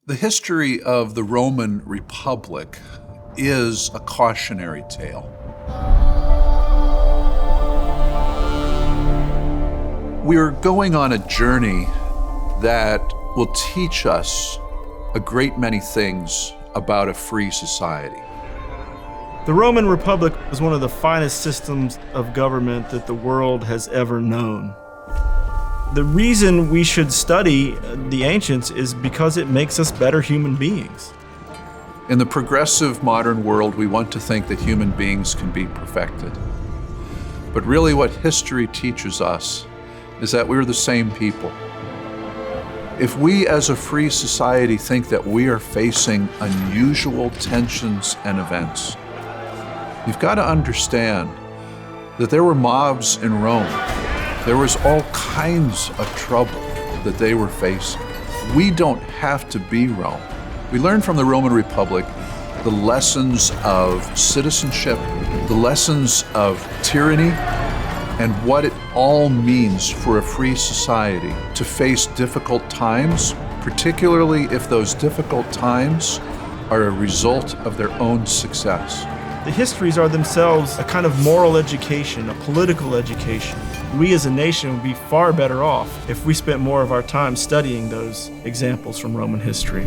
The history of the Roman Republic is a cautionary tale. We're going on a journey that will teach us a great many things about a free society. The Roman Republic was one of the finest systems of government that the world has ever known. The reason we should study the ancients is because it makes us better human beings. In the progressive modern world, we want to think that human beings can be perfected. But really what history teaches us is that we're the same people. If we as a free society think that we are facing unusual tensions and events, you've got to understand that there were mobs in Rome. There was all kinds of trouble that they were facing. We don't have to be Rome. We learn from the Roman Republic the lessons of citizenship, the lessons of tyranny, and what it all means for a free society to face difficult times, particularly if those difficult times are a result of their own success. The histories are themselves a kind of moral education, a political education. We as a nation would be far better off if we spent more of our time studying those examples from Roman history.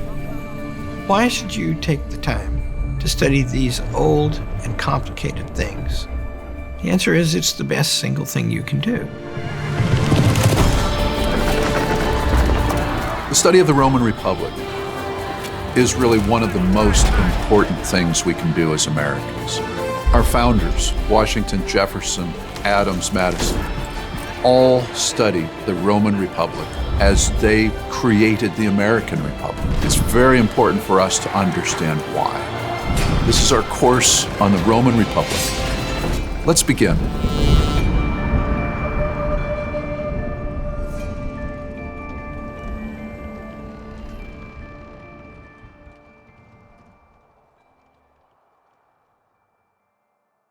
Why should you take the time to study these old and complicated things? The answer is it's the best single thing you can do. The study of the Roman Republic is really one of the most important things we can do as Americans. Our founders, Washington, Jefferson, Adams, Madison, all studied the Roman Republic as they created the American Republic. It's very important for us to understand why. This is our course on the Roman Republic. Let's begin.